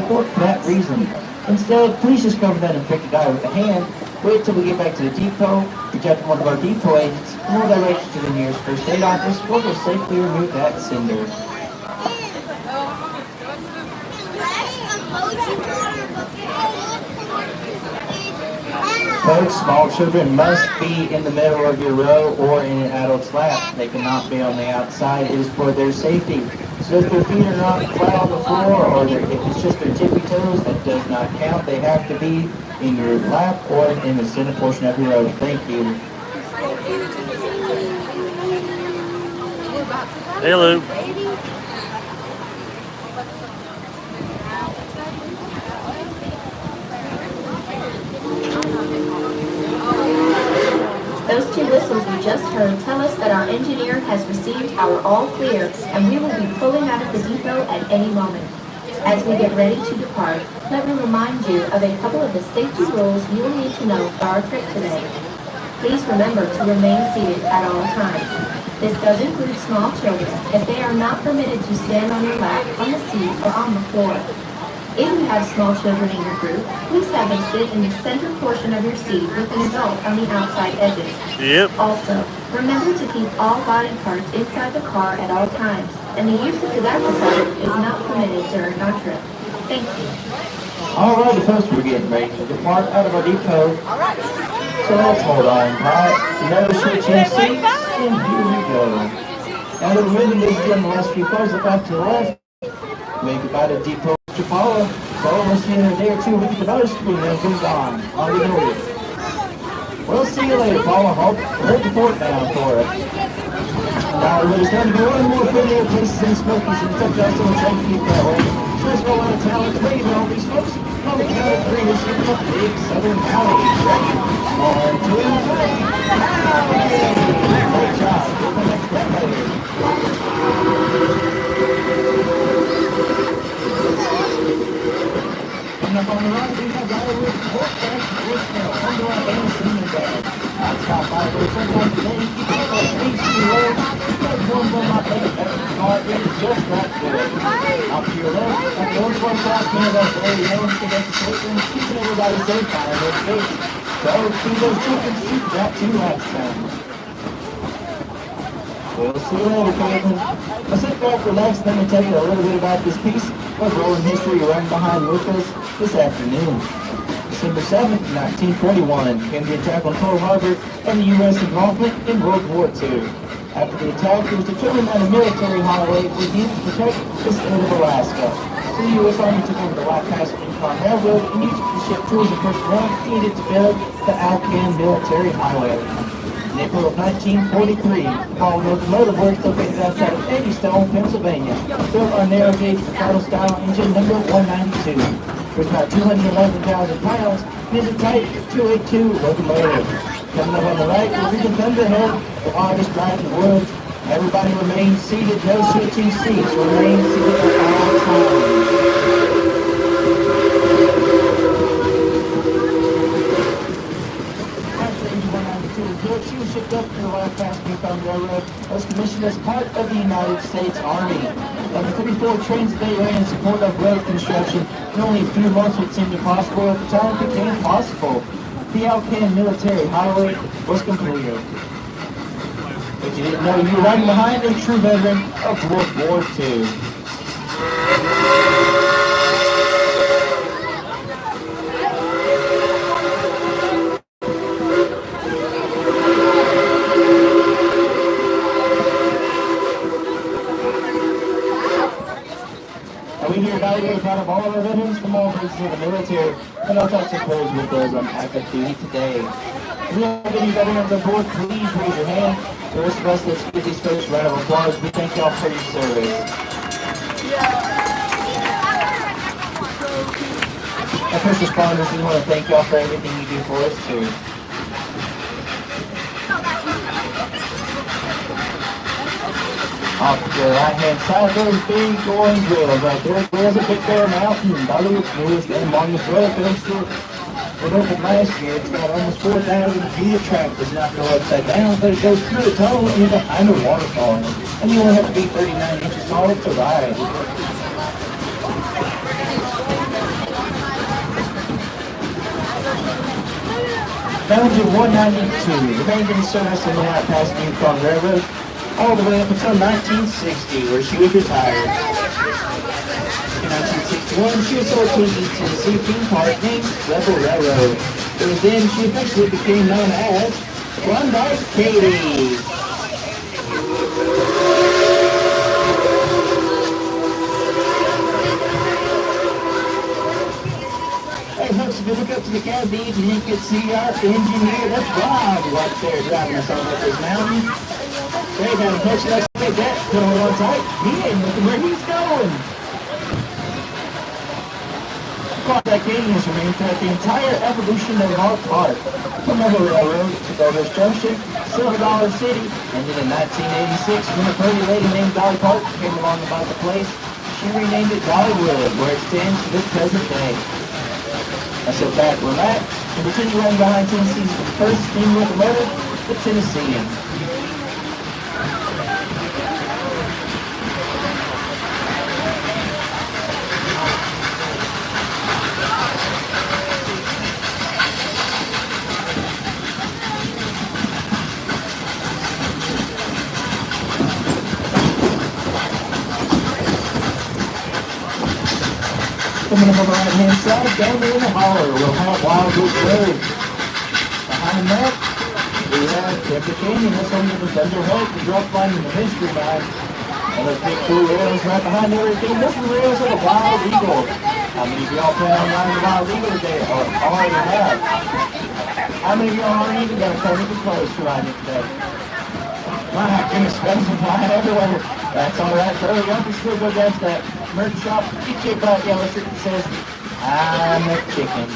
report for that reason. Instead, please just cover that infected eye with a hand. Wait till we get back to the depot, reach out to one of our depot agents, and we'll direct you to the nearest first aid office where we'll safely remove that cinder. Folks, small children must be in the middle of your row or in an adult's lap. They cannot be on the outside. It is for their safety. So if their feet are not flat on the floor or if it's just their tippy toes, that does not count. They have to be in your lap or in the center portion of your row. Thank you. Hey, Lou. Those two whistles we just heard tell us that our engineer has received our all clear, and we will be pulling out of the depot at any moment. As we get ready to depart, let me remind you of a couple of the safety rules you will need to know for our trip today. Please remember to remain seated at all times. This does include small children, as they are not permitted to stand on your lap, on the seat, or on the floor. If you have small children in your group, please have them sit in the center portion of your seat with an adult on the outside edges. Yep. Also, remember to keep all body parts inside the car at all times, and the use of tobacco products is not permitted during our trip. Thank you. All right, folks, we're getting ready to depart out of our depot. So let's hold on tight. No switching seats, and here we go. Now that we're moving this in the last few cars, look off to the left. Wave goodbye to depot. Follow. So we'll see you in a day or two. We get the notice and then goes on. On we go. We'll see you later, Paul. Hold the fort down for us. Now there's going to be one more familiar places in Smokies and Kentucky. I still try to keep that way. So let's roll out of town. Let's wave at all these folks. On the count of three, let's get the big Southern Valley. Ready? 1, 2, 3. Great job. We'll come back to that later. Up on the right, we have Dollywood Express, Bristol, under our Anderson and Bad. That's how 5 days sometimes today, keep it up, speaks to the road. There's one from my favorite car, it is just that good. Out to your left, at the old one south, Canada, there you go, to get the station, keeping everybody safe out of their face. So, see those chickens shoot that 2 last time. We'll see you later, Caitlin. Let's sit back, relax, and let me tell you a little bit about this piece of rolling history running behind with us this afternoon. December 7th, 1941, came the attack on Pearl Harbor and the U.S. involvement in World War II. After the attack, it was determined that a military highway was needed to protect the state of Alaska. So the U.S. Army took over the White Pass Yukon Railroad and used it to ship tools and personnel needed to build the Alcan Military Highway. In April of 1943, Paul Locomotive Works, located outside of Eddystone, Pennsylvania, built our narrow gauge Ricardo style engine number 192. It's about 211,000 pounds and is a Type 282 locomotive. Coming up on the right, we'll be the Thunderhead, the hardest ride in the world. Everybody remain seated, no switching seats. Remain seated at all times. She was shipped up to the White Pass Yukon Railroad, was commissioned as part of the United States Army. Of the 34 trains that they ran in support of road construction, in only a few months what seemed impossible at the time became possible. The Alcan Military Highway was completed. But you didn't know you were riding behind a true veteran of World War II. We here evaluate proud of all of our veterans from all branches of the military, and our thoughts and prayers with those on active duty today. If we have any veterans on board, please raise your hand. The rest of us, let's give these folks a round of applause. We thank y'all for your service. Our first responders, we want to thank y'all for everything you do for us too. Off to the right-hand side, those big orange rails right there. There's a Big Bear Mountain, Dollywood Express, and longest roller coaster. It opened last year. It's got almost 4,000 feet of track. Does not go upside down, but it goes through the tunnel and behind a waterfall. And you only have to be 39 inches tall to ride. Engine 192 remained in service and went out past Yukon Railroad all the way up until 1960, where she was retired. In 1961, she was sold to the East Tennessee theme park named Rebel Railroad. It was then she officially became known as Klondike Katie. Hey folks, if you look up to the cab beach and you can see our engineer, that's Bob right there driving us on up this mountain. Hey, now the folks like to take that, put on one tight, he ain't looking where he's going. Klondike Katie has remained throughout the entire evolution of our park. From Rebel Railroad to Golders Junction, Silver Dollar City, and then in 1986, when a pretty lady named Dolly Park came along about the place, she renamed it Dollywood, where it stands to this present day. I sit back, relax, and continue running behind Tennessee's first steam locomotive, the Tennessean. Coming up on the right-hand side, down there in the holler, we'll have Wild Goose Road. Behind that, we have Temple Canyon. That's home to the Thunder Hulk, the drop line, and the Mystery Mine. And those big cool rails right behind everything. This is the rails of the Wild Eagle. How many of y'all plan on riding the Wild Eagle today, or already have? How many of y'all aren't even going to come even close to riding it today? My goodness, spells are flying everywhere. That's all right. So y'all can still go down to that merch shop, get you a black yellow shirt that says, I'm a chicken.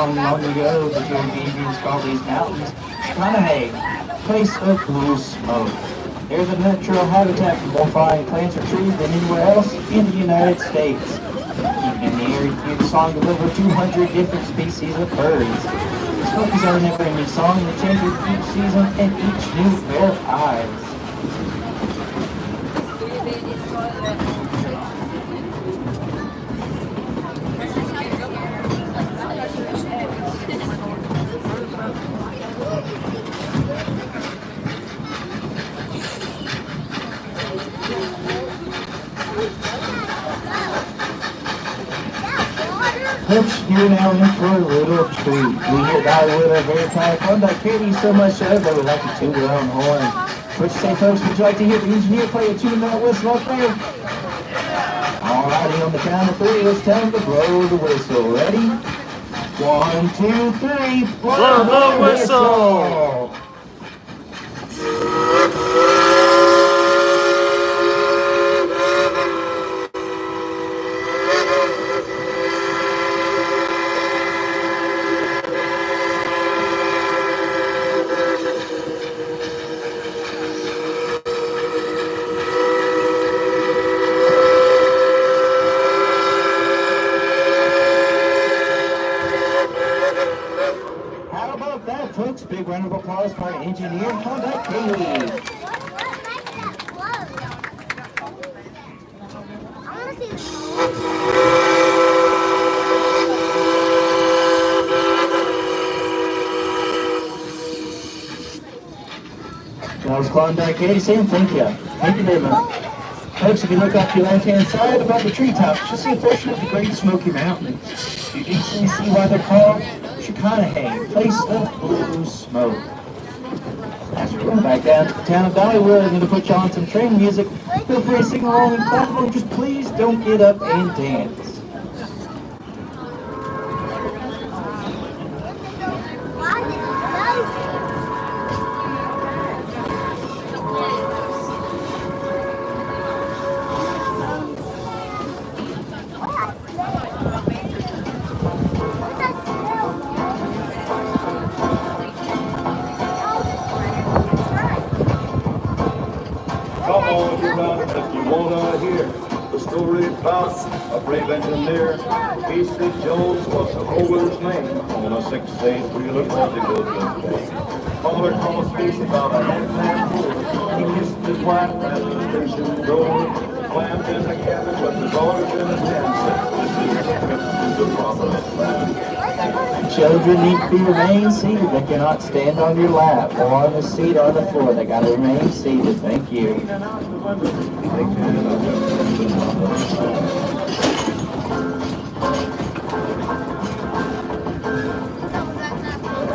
Long ago, the good Indians called these mountains Shanahag, place of blue smoke. They're the natural habitat for more flying plants or trees than anywhere else in the United States. Keeping the air, you hear the song of over 200 different species of birds. The Smokies are a never-ending song that changes with each season and each new pair of eyes. Folks, you're now in for a little treat. We here at Dollywood are very proud of Klondike Katie so much so that we like to toot our own horn. What you say, folks? Would you like to hear the engineer play a 2-minute whistle up there? Alrighty, on the count of 3, it's time to blow the whistle. Ready? 1, 2, 3, blow the whistle! Folks, big round of applause for our engineer, Klondike Katie. That was Klondike Katie saying thank you. Thank you very much. Folks, if you look off to your left-hand side above the treetops, you'll see a portion of the Great Smoky Mountains. You easily see why they're called Chicanahane, place of blue smoke. As we're going back down to the town of Dollywood, I'm going to put you on some train music. Feel free to sing along and clap along, just please don't get up and dance. Come on, everybody, if you wanna hear the story about a brave engineer. Casey Jones was the rover's name on a 6-8 wheeler for the good day. Father called Casey about a hand full. He kissed his wife at the station door, clammed in the cabin with his daughters in his hand, said, "This is the trip to the promised land." Children need to remain seated. They cannot stand on your lap or on the seat or on the floor. They got to remain seated. Thank you.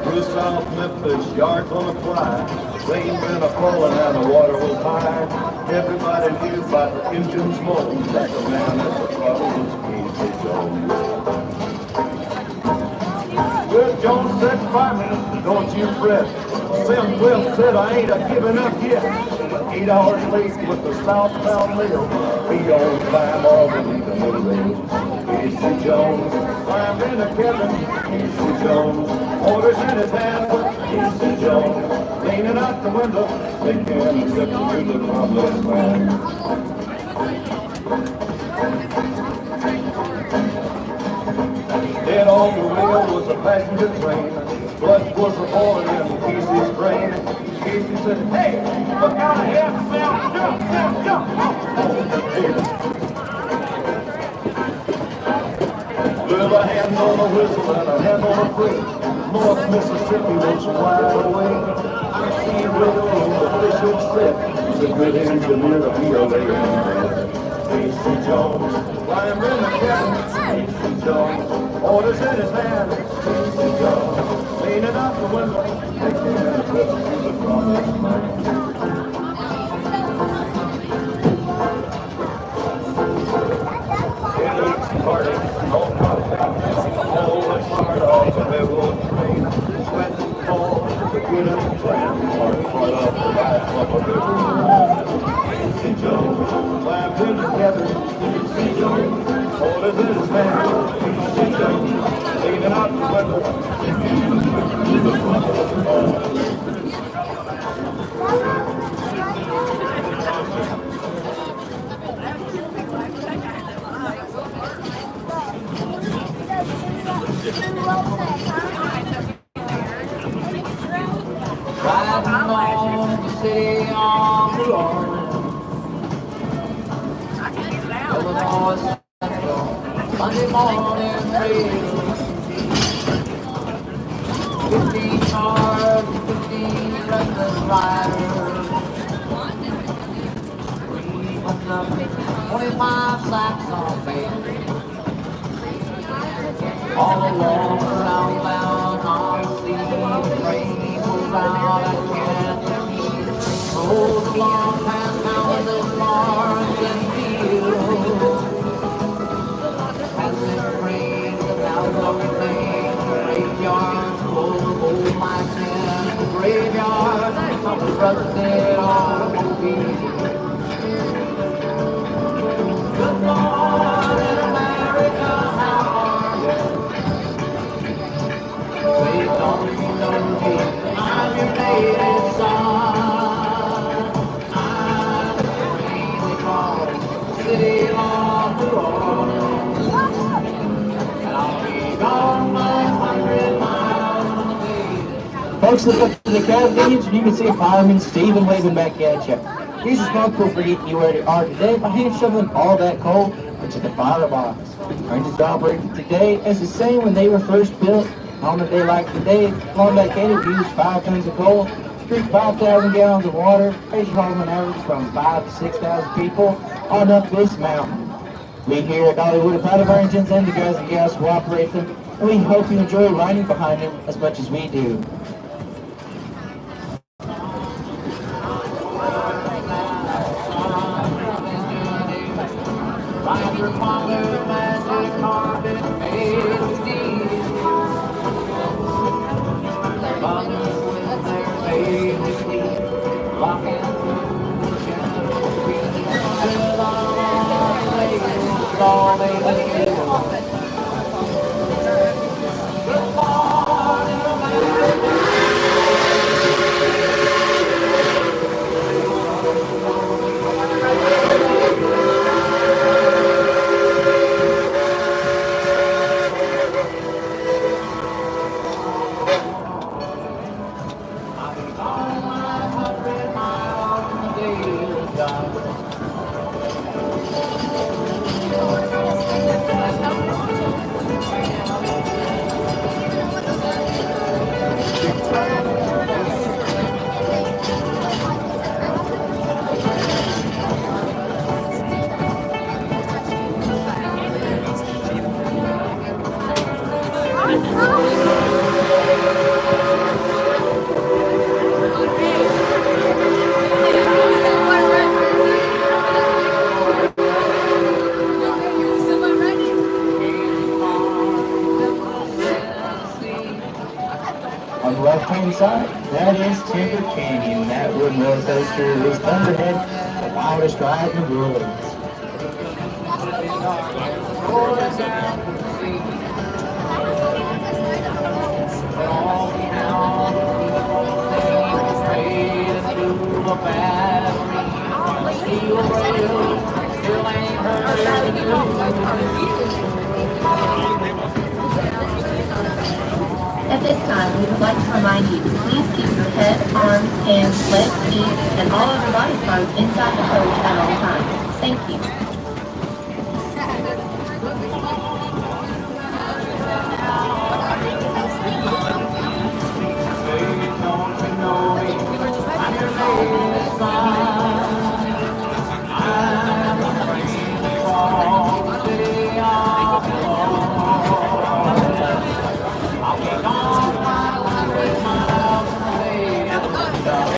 Through South Memphis, yards on the fly, rain been a-falling and the water was high. Everybody knew by the engine's moan that the man at the throttle was Casey Jones. Well, Jones said, "Fireman, don't you fret." Sim Will said, "I ain't a-giving up yet." 8 hours late with the southbound mail, we on time all the way to the rail. Casey Jones climbed in a cabin. Casey Jones, orders in his hand with Casey Jones, leaning out the window, thinking a trip to the promised land. Dead on the wheel was a passenger train. Blood was boiling in Casey's brain. Casey said, "Hey, look out ahead, Sam, jump, Sam, jump!" With a hand on the whistle and a hand on the brake, North Mississippi was wide awake. I see Willow, the bishop said, he's a good engineer to be a lady. Casey Jones, climbed in the cabin. Casey Jones, orders in his hand. Casey Jones, leaning out the window, taking a trip to the promised land. It looks party, all the part of the railroad train. Sweat and fall, the good and the tram, are part of the life of a river. Casey Jones, climbed in together. Casey Jones, orders in his hand. Casey Jones, leaning out the window, to the promised land. Riding on the city on the road, Illinois Central, Monday morning rail. 15 cars, 15 restless riders, 25 sacks on bale. All along the southbound on the sea, train goes out at Kansas. Rolls along past houses, farms, and fields. Passing trains about Logan Lane, graveyards full of old mice in the graveyard of rusted automobiles. Good morning, America, how are you? Say, don't you know me? I'm your native son. I'm the train they call the city on the road. And I'll be gone 900 miles away. Folks, look up to the cab gauge and you can see Fireman Stephen waving back at you. He's responsible for getting you where you are today by hand shoveling all that coal into the firebox. Our engines operated today as the same when they were first built. On a day like today, Klondike Eddy used 5 tons of coal, drink 5,000 gallons of water, Fraser hauls an average from 5,000 to 6,000 people on up this mountain. We here at Dollywood are proud of our engines and the guys and gals who operate them, and we hope you enjoy riding behind them as much as we do. Ride your father, magic carpet made of steel. Fathers with their baby feet, walking through the gentle breeze, with our ladies, all they feel. Good morning, America. I'll be gone 100 miles in the day is done. On the left-hand side, that is Timber Canyon. That wooden roller coaster is Thunderhead, the wildest ride in the world. Rolling down the sea. All the hounds fade into a battery. Steel rails still ain't heard the news. At this time, we would like to remind you to please keep your head, arms, hands, legs, feet, and all other body parts inside the coach at all times. Thank you. Baby, don't you know me? I'm your latest son. I'm a crazy from the city of Lord. I'll be gone 500 miles in the day is done.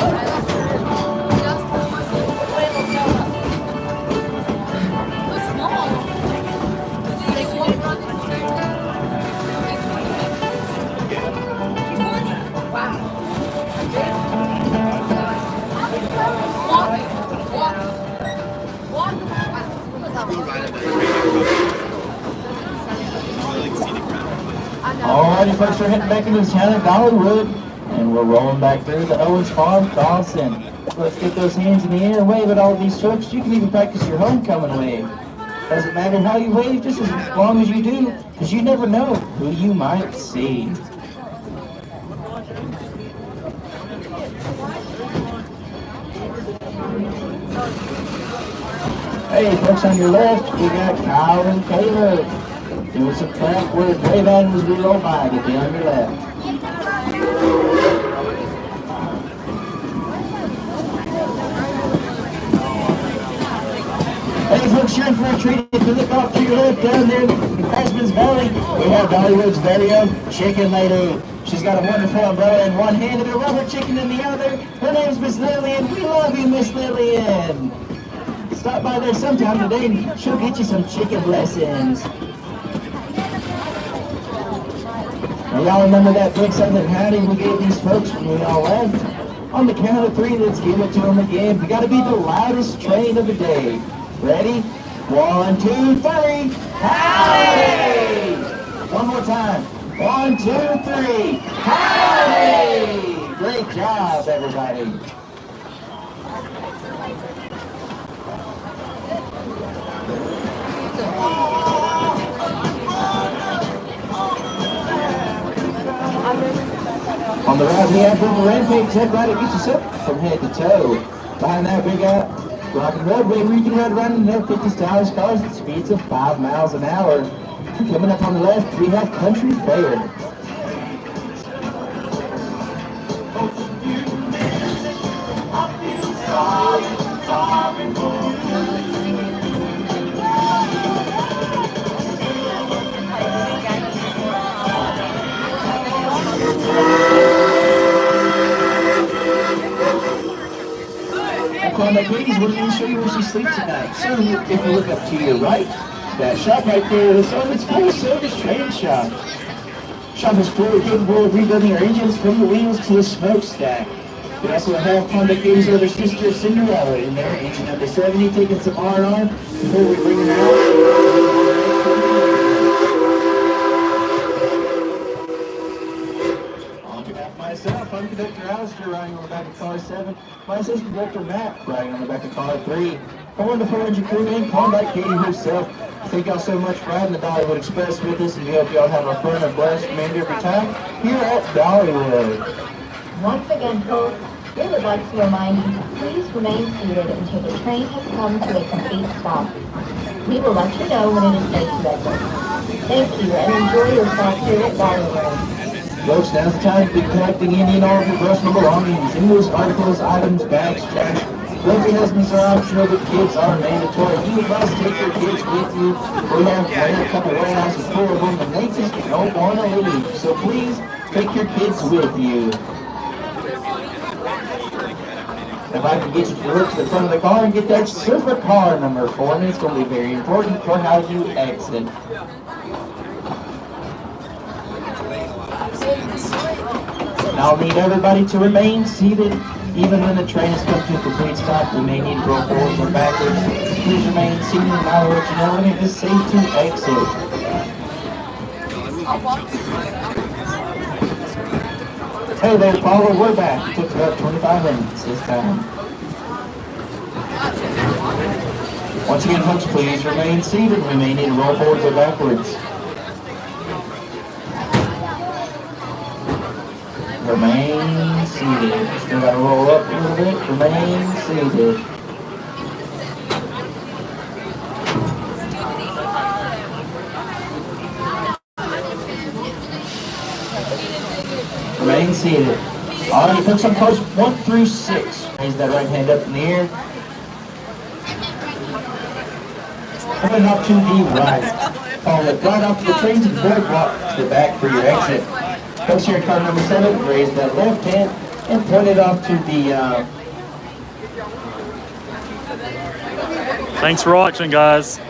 Alrighty, folks, we're heading back into the town of Dollywood, and we're rolling back through the Owens Farm Crossing. Let's get those hands in the air and wave at all these folks. You can even practice your homecoming wave. Doesn't matter how you wave, just as long as you do, because you never know who you might see. Hey, folks, on your left, we got Kyle and Caleb doing some track work. Wave at them as we roll by. Get down on your left. Hey, folks, you're in for a treat. If you look off to your left down there in Craftsman's Valley, we have Dollywood's very own Chicken Lady. She's got a wonderful umbrella in one hand and a rubber chicken in the other. Her name's Miss Lillian. We love you, Miss Lillian. Stop by there sometime today and she'll get you some chicken lessons. Now, y'all remember that big Southern howdy we gave these folks when we all left? On the count of three, let's give it to them again. We gotta be the loudest train of the day. Ready? 1, 2, 3. Howdy! One more time. 1, 2, 3. Howdy! Great job, everybody. On the right, we have Purple Rampage. Head right, it gets us up from head to toe. Behind that, we got Rockin' Roadway, where you can ride around in their 50 stylish cars at speeds of 5 miles an hour. Coming up on the left, we have Country Fair. like Katie's wanting me to show you where she sleeps tonight. So if you look up to your right, that shop right there is on its full service train shop. Shop is fully capable of rebuilding our engines from the wheels to the smokestack. We also have Honda Katie's older sister Cinderella in there, engine number 70, taking some R&R before we bring her out. On behalf of myself, I'm Conductor Alistair, riding on the back of car 7. My assistant Director Matt, riding on the back of car 3. Our wonderful engine crew named called by Katie herself. Thank y'all so much for riding the Dollywood Express with us, and we hope y'all have a fun and blessed remainder of your time here at Dollywood. Once again, folks, we would like to remind you to please remain seated until the train has come to a complete stop. We will let you know when it is safe to exit. Thank you, and enjoy yourself here at Dollywood. Folks, now's the time to be collecting any and all of your personal belongings. News, articles, items, bags, trash. Lovely husbands are optional, but kids are mandatory. You must take your kids with you. We have a couple warehouses full of them, and they just don't want to leave. So please, take your kids with you. If I can get you to look to the front of the car and get that silver car number for me, it's going to be very important for how you exit. I'll need everybody to remain seated. Even when the train has come to a complete stop, we may need to roll forwards or backwards. Please remain seated, and I will let you know when it is safe to exit. Hey there, Paula, we're back. It took about 25 minutes this time. Once again, folks, please remain seated. We may need to roll forwards or backwards. Remain seated. Still got to roll up a little bit. Remain seated. Remain seated. All right, folks, on cars 1 through 6. Raise that right hand up in the air. Coming up to the right. Follow it right off the trains and boardwalk to the back for your exit. Folks here in car number 7, raise that left hand and point it off to the... Thanks for watching, guys.